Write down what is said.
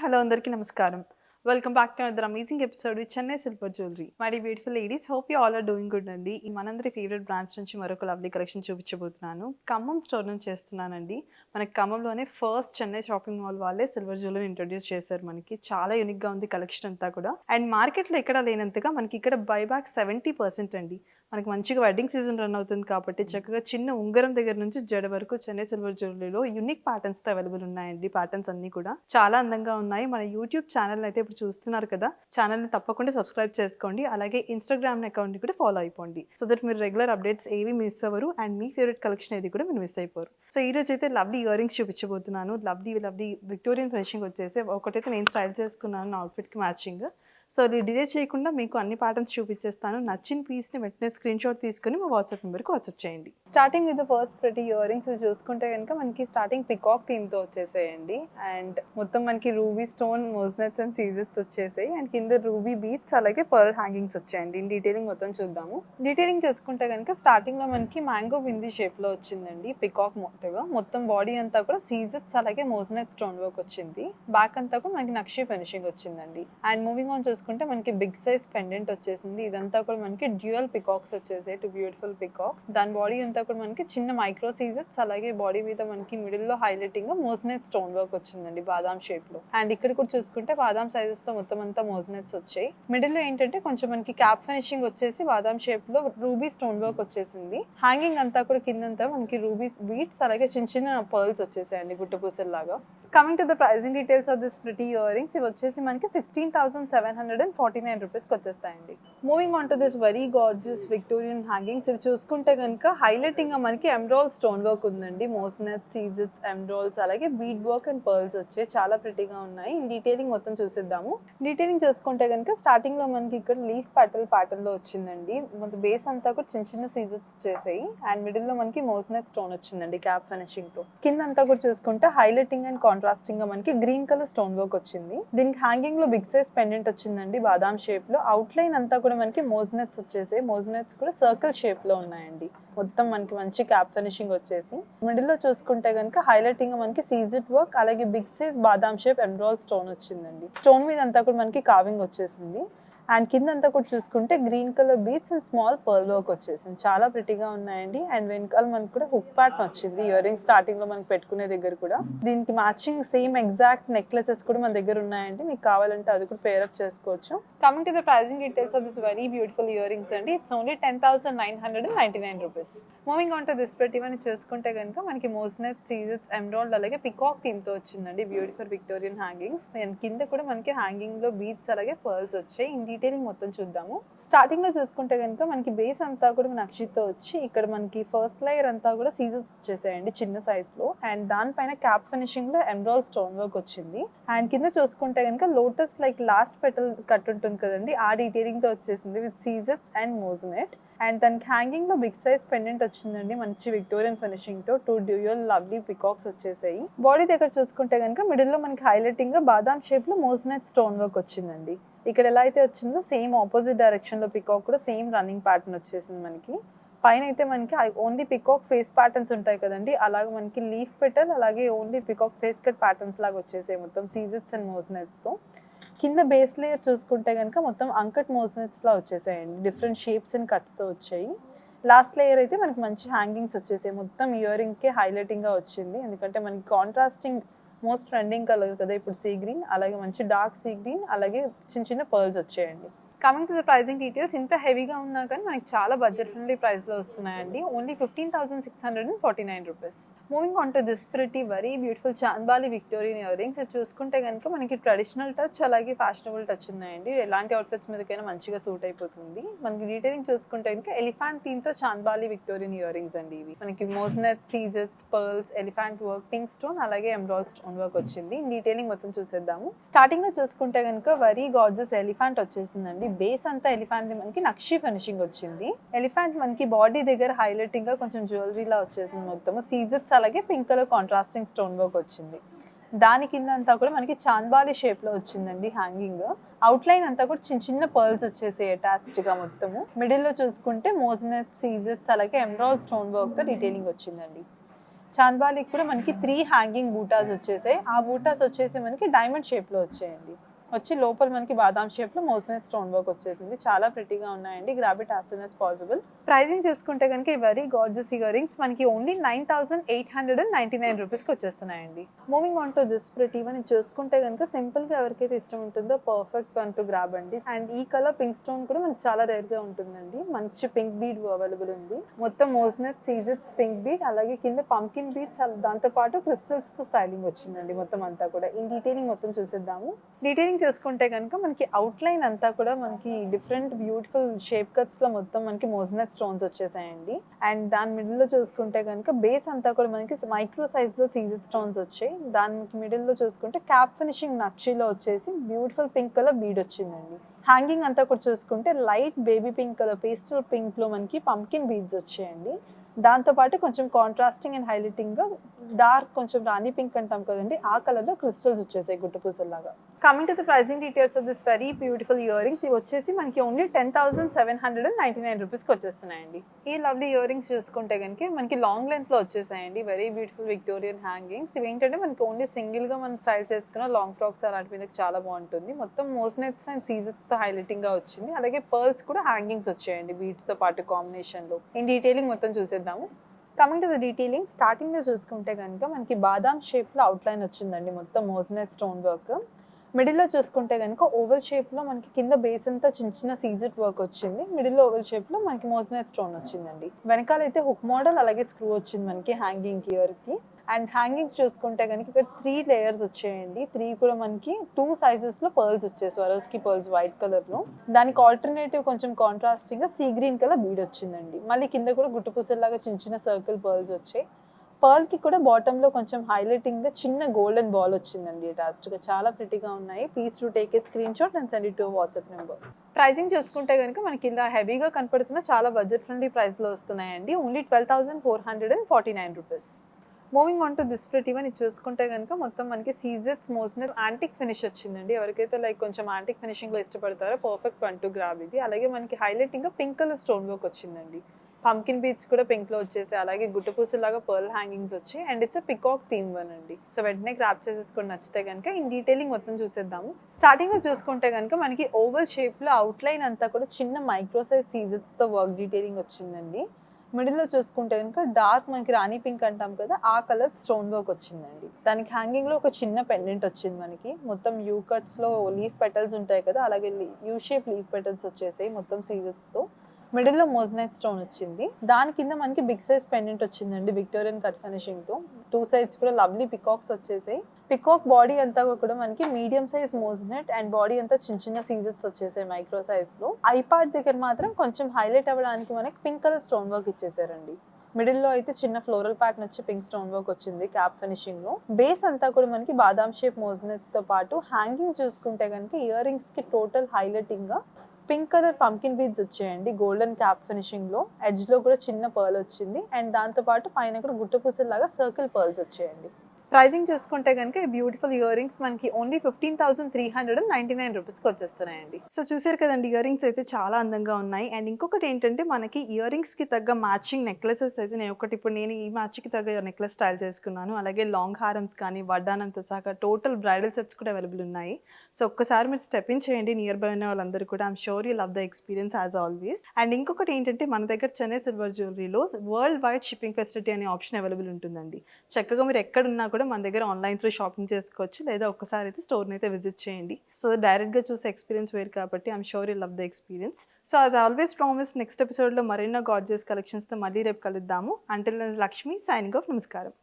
Hello అందరికీ నమస్కారం. Welcome back to another amazing episode with Chennai silver jewellery. My dear beautiful ladies, hope you all are doing good అండి. ఈ మనందరి favourite brands నుంచి మరొక lovely collection చూపించబోతున్నాను. ఖమ్మం స్టోర్ నుంచి చేస్తున్నానండి. మనకి ఖమ్మంలోనే ఫస్ట్ చెన్నై షాపింగ్ మాల్ వాళ్ళే సిల్వర్ జ్యువెలరీ ఇంట్రొడ్యూస్ చేశారు మనకి. చాలా యూనిక్‌గా ఉంది కలెక్షన్ అంతా కూడా. అండ్ మార్కెట్‌లో ఎక్కడా లేనంతగా మనకి ఇక్కడ బైబ్యాక్ 70% అండి. మనకి మంచిగా వెడ్డింగ్ సీజన్ రన్ అవుతుంది కాబట్టి చక్కగా చిన్న ఉంగరం దగ్గర నుంచి జడ వరకు చెన్నై సిల్వర్ జ్యువెలరీలో యూనిక్ ప్యాటర్న్స్‌తో అవైలబుల్ ఉన్నాయండి. ప్యాటర్న్స్ అన్నీ కూడా చాలా అందంగా ఉన్నాయి. మన యూట్యూబ్ ఛానెల్‌ని అయితే ఇప్పుడు చూస్తున్నారు కదా! ఛానెల్‌ని తప్పకుండా సబ్స్క్రైబ్ చేసుకోండి. అలాగే ఇన్‌స్టాగ్రామ్ అకౌంట్‌ని కూడా ఫాలో అయిపోండి. సో దట్ మీరు రెగ్యులర్ అప్డేట్స్ ఏవి మిస్ అవ్వరు. అండ్ మీ ఫేవరెట్ కలెక్షన్ ఏది కూడా మీరు మిస్ అయిపోరు. సో ఈ రోజు అయితే లవ్లీ ఇయర్ రింగ్స్ చూపించబోతున్నాను. లవ్లీ విక్టోరియన్ ఫినిషింగ్ వచ్చేసి ఒకటైతే నేను స్టైల్ చేసుకున్నాను నా అవుట్‌ఫిట్‌కి మ్యాచింగ్. సో డిలే చేయకుండా మీకు అన్ని ప్యాటర్న్స్ చూపించేస్తాను. నచ్చిన పీస్‌ని వెంటనే స్క్రీన్‌షాట్ తీసుకొని మా వాట్సాప్ నెంబర్‌కి వాట్సాప్ చేయండి. Starting with the first pretty ear rings చూసుకుంటే గనుక మనకి స్టార్టింగ్ పికాక్ థీమ్‌తో వచ్చేసాయండి. అండ్ మొత్తం మనకి రూబీ స్టోన్ మోజ్నెట్స్ అండ్ సీజెట్స్ వచ్చేసాయి. అండ్ కింద రూబీ బీడ్స్ అలాగే పర్ల్ హ్యాంగింగ్స్ వచ్చాయండి. ఇన్ డీటెయిలింగ్ మొత్తం చూద్దాము. డీటెయిలింగ్ చూసుకుంటే గనుక స్టార్టింగ్‌లో మనకి మ్యాంగో బింది షేప్‌లో వచ్చిందండి. పికాక్ మోటివ్ మొత్తం బాడీ అంతా కూడా సీజెట్స్ అలాగే మోజ్నెట్ స్టోన్ వర్క్ వచ్చింది. బ్యాక్ అంతా కూడా మనకి నక్షి ఫినిషింగ్ వచ్చిందండి. అండ్ మూవింగ్ ఆన్ చూసుకుంటే మనకి బిగ్ సైజ్ పెండెంట్ వచ్చేసింది. ఇదంతా కూడా మనకి డ్యూయల్ పికాక్స్ వచ్చేసాయి. 2 బ్యూటిఫుల్ పికాక్స్. దాని బాడీ అంతా కూడా మనకి చిన్న మైక్రో సీజెట్స్ అలాగే బాడీ మీద మనకి మిడిల్ లో హైలైటింగ్ మోజ్నెట్ స్టోన్ వర్క్ వచ్చిందండి బాదాం షేప్ లో. అండ్ ఇక్కడ కూడా చూసుకుంటే బాదాం సైజెస్ లో మొత్తం అంతా మోజ్నెట్స్ వచ్చాయి. మిడిల్ లో ఏంటంటే కొంచెం మనకి క్యాప్ ఫినిషింగ్ వచ్చేసి బాదాం షేప్ లో రూబీ స్టోన్ వర్క్ వచ్చేసింది. హ్యాంగింగ్ అంతా కూడా కిందంతా మనకి రూబీ బీట్స్ అలాగే చిన్న చిన్న పర్ల్స్ వచ్చేసాయండి గుట్టపూసల్లాగా. Coming to the pricing details of this pretty earrings, ఇవి వచ్చేసి మనకి 16,749 రూపీస్కి వచ్చేస్తాయండి. Moving on to this very gorgeous Victorian hangings, ఇవి చూసుకుంటే కనుక హైలైటింగ్ గా మనకి ఎమరాల్డ్ స్టోన్ వర్క్ ఉందండి. మోస్నెట్ సీజెట్స్ ఎమరాల్డ్స్ అలాగే బీడ్ వర్క్ అండ్ పర్ల్స్ వచ్చాయి. చాలా ప్రిటీగా ఉన్నాయి. ఇన్ డీటెయిలింగ్ మొత్తం చూసేద్దాము. డీటెయిలింగ్ చూసుకుంటే కనుక స్టార్టింగ్ లో మనకి ఇక్కడ లీఫ్ ప్యాటర్న్ లో వచ్చిందండి. మన బేస్ అంతా కూడా చిన్న చిన్న సీజెట్స్ వచ్చేసాయి. అండ్ మిడిల్ లో మనకి మోస్నెట్ స్టోన్ వచ్చిందండి క్యాప్ ఫినిషింగ్ తో. కింద అంతా కూడా చూసుకుంటే హైలైటింగ్ అండ్ కాంట్రాస్టింగ్ గా మనకి గ్రీన్ కలర్ స్టోన్ వర్క్ వచ్చింది. దీనికి హ్యాంగింగ్ లో బిగ్ సైజ్ పెండెంట్ వచ్చిందండి బాదాం షేప్ లో. అవుట్ లైన్ అంతా కూడా మనకి మోజ్నెట్స్ వచ్చేసాయి. మోజ్నెట్స్ కూడా సర్కిల్ షేప్ లో ఉన్నాయండి. మొత్తం మనకి మంచి క్యాప్ ఫినిషింగ్ వచ్చేసి మిడిల్ లో చూసుకుంటే కనుక హైలైటింగ్ మనకి సీజెట్ వర్క్ అలాగే బిగ్ సైజ్ బాదాం షేప్ ఎమరాల్డ్ స్టోన్ వచ్చిందండి. స్టోన్ మీద అంతా కూడా మనకి కావింగ్ వచ్చేసింది. అండ్ కింద అంతా కూడా చూసుకుంటే green colour beads and small pearl work వచ్చేసింది. చాలా ప్రిటీగా ఉన్నాయండి. అండ్ వెనకాల మనకి కూడా హుక్ ప్యాటర్న్ వచ్చింది ఇయర్ రింగ్ స్టార్టింగ్ లో మనకి పెట్టుకునే దగ్గర కూడా. దీనికి మ్యాచింగ్ సేమ్ ఎగ్జాక్ట్ నెక్లెసెస్ కూడా మన దగ్గర ఉన్నాయండి. మీకు కావాలంటే అది కూడా పేరప్ చేసుకోవచ్చు. Coming to the pricing details of this very beautiful earrings అండి, it's only 10,999 rupees. Moving on to this pretty one చూసుకుంటే కనుక మనకి మోస్నెట్ సీజెట్స్ ఎమరాల్డ్ అలాగే పికాక్ థీమ్ తో వచ్చిందండి. Beautiful Victorian hangings. అండ్ కింద కూడా మనకి హ్యాంగింగ్ లో బీడ్స్ అలాగే పర్ల్స్ వచ్చాయి. డీటెయిలింగ్ మొత్తం చూద్దాము. స్టార్టింగ్ లో చూసుకుంటే కనుక మనకి బేస్ అంతా కూడా నక్షితో వచ్చి ఇక్కడ మనకి ఫస్ట్ లేయర్ అంతా కూడా సీజన్స్ వచ్చేసాయండి చిన్న సైజ్ లో. అండ్ దానిపైన క్యాప్ ఫినిషింగ్ లో ఎమరాల్డ్ స్టోన్ వర్క్ వచ్చింది. అండ్ కింద చూసుకుంటే కనుక lotus like last petal cut ఉంటుంది కదండి, ఆ డీటెయిలింగ్ తో వచ్చేసింది విత్ సీజెట్స్ అండ్ మోజ్నెట్. అండ్ దానికి హ్యాంగింగ్ లో బిగ్ సైజ్ పెండెంట్ వచ్చిందండి మంచి విక్టోరియన్ ఫినిషింగ్ తో. 2 డ్యూయల్ లవ్లీ పికాక్స్ వచ్చేసాయి. బాడీ దగ్గర చూసుకుంటే కనుక మిడిల్ లో మనకి హైలైటింగ్ గా బాదాం షేప్ లో మోజ్నెట్ స్టోన్ వర్క్ వచ్చిందండి. ఇక్కడ ఎలా అయితే వచ్చిందో సేమ్ ఆపోజిట్ డైరెక్షన్ లో పికాక్ కూడా సేమ్ రన్నింగ్ ప్యాటర్న్ వచ్చేసింది మనకి. పైన అయితే మనకి ఓన్లీ పికాక్ ఫేస్ ప్యాటర్న్స్ ఉంటాయి కదండి, అలాగే మనకి లీఫ్ పెటల్ అలాగే only peacock face cut patterns లాగా వచ్చేసాయి మొత్తం సీజెట్స్ అండ్ మోజ్నెట్స్ తో. కింద బేస్ లేయర్ చూసుకుంటే కనుక మొత్తం అంకట్ మోజ్నెట్స్ లా వచ్చేసాయండి. డిఫరెంట్ షేప్స్ అండ్ కట్స్ తో వచ్చాయి. లాస్ట్ లేయర్ అయితే మనకి మంచి హ్యాంగింగ్స్ వచ్చేసాయి. మొత్తం ఇయర్ రింగ్ కే హైలైటింగ్ గా వచ్చింది. ఎందుకంటే మనకి కాంట్రాస్టింగ్ మోస్ట్ ట్రెండింగ్ కలర్ కదా ఇప్పుడు సీ గ్రీన్, అలాగే మంచి డార్క్ సీ గ్రీన్ అలాగే చిన్న చిన్న పర్ల్స్ వచ్చాయండి. Coming to the pricing details, ఇంత హెవీగా ఉన్నా కానీ మనకి చాలా బడ్జెట్ ఫ్రెండ్లీ ప్రైస్ లో వస్తున్నాయండి. Only 15,649 rupees. Moving on to this pretty very beautiful chandbali Victorian ear rings. ఇది చూసుకుంటే కనుక మనకి ట్రెడిషనల్ టచ్ అలాగే ఫ్యాషనబుల్ టచ్ ఉన్నాయండి. ఎలాంటి అవుట్ఫిట్స్ మీదకైనా మంచిగా సూట్ అయిపోతుంది. మనకి డీటెయిలింగ్ చూసుకుంటే కనుక ఎలిఫెంట్ థీమ్ తో చాంద్బాలి విక్టోరియన్ ఇయర్ రింగ్స్ అండి. ఇవి మనకి మోజ్నెట్ సీజెట్స్ pearls elephant work pink stone అలాగే ఎమరాల్డ్ స్టోన్ వర్క్ వచ్చింది. డీటెయిలింగ్ మొత్తం చూసేద్దాము. స్టార్టింగ్ లో చూసుకుంటే కనుక వెరీ గార్జియస్ ఎలిఫెంట్ వచ్చేసిందండి. బేస్ అంతా ఎలిఫెంట్ మనకి నక్షి ఫినిషింగ్ వచ్చింది. ఎలిఫెంట్ మనకి బాడీ దగ్గర హైలైటింగ్ గా కొంచెం జ్యువెలరీ లా వచ్చేసింది. మొత్తం సీజెట్స్ అలాగే pink colour contrasting stone work వచ్చింది. దాని కింద అంతా కూడా మనకి చాంద్బాలి షేప్ లో వచ్చిందండి హ్యాంగింగ్. అవుట్ లైన్ అంతా కూడా చిన్న చిన్న పర్ల్స్ వచ్చేసాయి అటాచ్డ్ గా మొత్తము. మిడిల్ లో చూసుకుంటే మోజ్నెట్ సీజెట్స్ అలాగే ఎమరాల్డ్ స్టోన్ వర్క్ తో డీటెయిలింగ్ వచ్చిందండి. చాంద్బాలికి కూడా మనకి 3 హ్యాంగింగ్ బూటాస్ వచ్చేసాయి. ఆ బూటాస్ వచ్చేసి మనకి డైమండ్ షేప్లో వచ్చాయండి. వచ్చి లోపల మనకి బాదాం షేప్లో మోజనైట్ స్టోన్ వర్క్ వచ్చేసింది. చాలా ప్రిటీగా ఉన్నాయండి. Grab it as soon as possible. Pricing చూసుకుంటే కనుక ఈ వెరీ గార్జియస్ ఇయర్ రింగ్స్ మనకి ఓన్లీ 9,899 రూపీస్కి వచ్చేస్తున్నాయండి. Moving on to this pretty one చూసుకుంటే కనుక సింపుల్గా ఎవరికైతే ఇష్టం ఉంటుందో పర్ఫెక్ట్ వన్ టు గ్రాబ్ అండి. అండ్ ఈ కలర్ పింక్ స్టోన్ కూడా మనకి చాలా రేర్గా ఉంటుందండి. మంచి పింక్ బీడ్ అవైలబుల్ ఉంది. మొత్తం మోజనైట్ సీజెట్స్ పింక్ బీడ్, అలాగే కింద పంకిన్ బీడ్స్, దాంతో పాటు క్రిస్టల్స్ తో స్టైలింగ్ వచ్చిందండి. మొత్తం అంతా కూడా ఈ డీటెయిలింగ్ మొత్తం చూసేద్దాము. డీటెయిలింగ్ చూసుకుంటే కనుక మనకి అవుట్లైన్ అంతా కూడా మనకి డిఫరెంట్ బ్యూటిఫుల్ షేప్ కట్స్ లో మొత్తం మనకి మోజనైట్ స్టోన్స్ వచ్చేసాయండి. అండ్ దాని మిడిల్ లో చూసుకుంటే కనుక బేస్ అంతా కూడా మనకి మైక్రో సైజ్ లో సీజెడ్ స్టోన్స్ వచ్చాయి. దానికి మిడిల్ లో చూసుకుంటే క్యాప్ ఫినిషింగ్ నక్షీలో వచ్చేసి బ్యూటిఫుల్ పింక్ కలర్ బీడ్ వచ్చిందండి. హ్యాంగింగ్ అంతా కూడా చూసుకుంటే light baby pink colour pastel pink లో మనకి పంకిన్ బీడ్స్ వచ్చాయండి. దాంతోపాటు కొంచెం కాంట్రాస్టింగ్ అండ్ హైలైటింగ్గా డార్క్ కొంచెం రాణి పింక్ అంటాం కదండి, ఆ కలర్లో క్రిస్టల్స్ వచ్చేసాయి గుట్టపూసల్లాగా. Coming to the pricing details of this very beautiful earrings, ఇవి వచ్చేసి మనకి ఓన్లీ 10,799 రూపీస్కి వచ్చేస్తున్నాయండి. ఈ లవ్లీ ఇయర్ రింగ్స్ చూసుకుంటే కనుక మనకి లాంగ్ లెంత్లో వచ్చేసాయండి. Very beautiful Victorian hangings. ఇవి ఏంటంటే మనకి ఓన్లీ సింగిల్గా మనం స్టైల్ చేసుకున్న లాంగ్ ఫ్రాక్స్ అలాంటి మీద చాలా బాగుంటుంది. మొత్తం మోస్నెట్స్ అండ్ సీజెస్తో హైలైటింగ్గా వచ్చింది. అలాగే పర్ల్స్ కూడా హ్యాంగింగ్స్ వచ్చాయండి బీడ్స్తో పాటు కాంబినేషన్లో. ఇన్ డీటెయిలింగ్ మొత్తం చూసేద్దాము. కమింగ్ టు ద డీటెయిలింగ్, స్టార్టింగ్లో చూసుకుంటే కనుక మనకి బాదాం షేప్లో అవుట్లైన్ వచ్చిందండి. మొత్తం మోజనైట్ స్టోన్ వర్క్. మిడిల్లో చూసుకుంటే కనుక ఓవల్ షేప్లో మనకి కింద బేస్ అంతా చిన్న చిన్న సీజెట్ వర్క్ వచ్చింది. మిడిల్లో ఓవల్ షేప్లో మనకి మోజనైట్ స్టోన్ వచ్చిందండి. వెనకాల అయితే హుక్ మోడల్ అలాగే స్క్రూ వచ్చింది మనకి హ్యాంగింగ్ ఇయర్కి. అండ్ హ్యాంగింగ్స్ చూసుకుంటే కనుక ఇక్కడ 3 లేయర్స్ వచ్చాయండి. 3 కూడా మనకి 2 సైజెస్లో పర్ల్స్ వచ్చాయి. స్వరోస్కి పర్ల్స్ వైట్ కలర్లో. దానికి ఆల్టర్నేటివ్ కొంచెం కాంట్రాస్టింగ్గా సీ గ్రీన్ కలర్ బీడ్ వచ్చిందండి. మళ్ళీ కింద కూడా గుట్టుపూసల్లాగా చిన్న చిన్న సర్కిల్ పర్ల్స్ వచ్చాయి. పర్ల్కి కూడా బాటంలో కొంచెం హైలైటింగ్గా చిన్న గోల్డెన్ బాల్ వచ్చిందండి అటాచ్డ్గా. చాలా ప్రిటీగా ఉన్నాయి. Please to take a screenshot and send it to WhatsApp number. Pricing చూసుకుంటే కనుక మనకి ఇలా హెవీగా కనపడుతున్న చాలా బడ్జెట్ ఫ్రెండ్లీ ప్రైస్లో వస్తున్నాయండి. Only 12,449 rupees. Moving on to this pretty one, ఇది చూసుకుంటే కనుక మొత్తం మనకి సీజెట్స్ మోస్నెట్ యాంటిక్ ఫినిష్ వచ్చిందండి. ఎవరికైతే లైక్ కొంచెం యాంటిక్ ఫినిషింగ్లో ఇష్టపడతారో పర్ఫెక్ట్ వన్ టు గ్రాబ్ ఇది. అలాగే మనకి హైలైటింగ్గా పింక్ కలర్ స్టోన్ వర్క్ వచ్చిందండి. పంకిన్ బీడ్స్ కూడా పింక్లో వచ్చేసి, అలాగే గుట్టపూసలాగా పర్ల్ హ్యాంగింగ్స్ వచ్చి, and it's peacock theme one అండి. సో వెంటనే గ్రాప్ చేసేసుకొని నచ్చితే కనుక ఇన్ డీటెయిలింగ్ మొత్తం చూసేద్దాము. స్టార్టింగ్లో చూసుకుంటే కనుక మనకి ఓవల్ షేప్లో అవుట్లైన్ అంతా కూడా చిన్న మైక్రో సైజ్ సీజెట్స్తో వర్క్ డీటెయిలింగ్ వచ్చిందండి. మిడిల్లో చూసుకుంటే కనుక డార్క్ మనకి రాణి పింక్ అంటాం కదా, ఆ కలర్ స్టోన్ వర్క్ వచ్చిందండి. దానికి హ్యాంగింగ్లో ఒక చిన్న పెండెంట్ వచ్చింది మనకి. మొత్తం యూ కట్స్లో లీఫ్ పెటల్స్ ఉంటాయి కదా, అలాగే యూ షేప్ లీఫ్ పెటల్స్ వచ్చేసాయి మొత్తం సీజెట్స్తో. మిడిల్లో మోజనైట్ స్టోన్ వచ్చింది. దాని కింద మనకి బిగ్ సైజ్ పెండెంట్ వచ్చిందండి విక్టోరియన్ కట్ ఫినిషింగ్తో. 2 సైడ్స్ కూడా లవ్లీ పికాక్స్ వచ్చేసాయి. పికాక్ బాడీ అంతా కూడా మనకి medium size moissanite and body అంతా చిన్న చిన్న సీజెట్స్ వచ్చేసాయి మైక్రో సైజ్లో. ఐ పార్ట్ దగ్గర మాత్రం కొంచెం హైలైట్ అవ్వడానికి మనకి పింక్ కలర్ స్టోన్ వర్క్ ఇచ్చేసారండి. మిడిల్లో అయితే చిన్న ఫ్లోరల్ ప్యాటర్న్ వచ్చి పింక్ స్టోన్ వర్క్ వచ్చింది క్యాప్ ఫినిషింగ్ లో. బేస్ అంతా కూడా మనకి బాదాం షేప్ మోజనెట్స్ తో పాటు హ్యాంగింగ్ చూసుకుంటే కనుక ఇయర్ రింగ్స్ కి టోటల్ హైలైటింగ్ గా పింక్ కలర్ పంకిన్ బీడ్స్ వచ్చాయండి గోల్డెన్ క్యాప్ ఫినిషింగ్ లో. ఎడ్జ్ లో కూడా చిన్న పర్ల్ వచ్చింది అండ్ దాంతో పాటు పైన కూడా గుట్టపూసలాగా సర్కిల్ పర్ల్స్ వచ్చాయండి. ప్రైజింగ్ చూసుకుంటే కనుక ఈ బ్యూటిఫుల్ ఇయర్ రింగ్స్ మనకి ఓన్లీ 15,399 రూపీస్కి వచ్చేస్తున్నాయండి. సో చూసారు కదండి, ఇయర్ రింగ్స్ అయితే చాలా అందంగా ఉన్నాయి. అండ్ ఇంకొకటి ఏంటంటే మనకి ఇయర్ రింగ్స్కి తగ్గ మ్యాచింగ్ నెక్లెసెస్ అయితే నేను ఈ మ్యాచ్కి తగ్గ నెక్లెస్ స్టైల్ చేసుకున్నాను. అలాగే లాంగ్ హారమ్స్ కానీ వడ్డానంతో సహా టోటల్ బ్రైడల్ సెట్స్ కూడా అవైలబుల్ ఉన్నాయి. సో ఒక్కసారి మీరు స్టెప్ ఇన్ చేయండి నియర్ బై ఉన్న వాళ్ళందరూ కూడా. I'm sure you love the experience as always. And ఇంకొకటి ఏంటంటే మన దగ్గర చెన్నై సిల్వర్ జ్యువెలరీలో వరల్డ్ వైడ్ షిప్పింగ్ ఫెసిలిటీ అనే ఆప్షన్ అవైలబుల్ ఉంటుందండి. చక్కగా మీరు ఎక్కడున్నా కూడా మన దగ్గర ఆన్లైన్ త్రూ షాపింగ్ చేసుకోవచ్చు, లేదా ఒక్కసారి అయితే స్టోర్ని అయితే విజిట్ చేయండి. సో డైరెక్ట్గా చూసే ఎక్స్పీరియన్స్ వేరు కాబట్టి I'm sure you love the experience. So as always promise, next ఎపిసోడ్లో మరెన్నో గార్జియస్ కలెక్షన్స్తో మళ్ళీ రేపు కలుద్దాము. Until then Lakshmi signing off. నమస్కారం.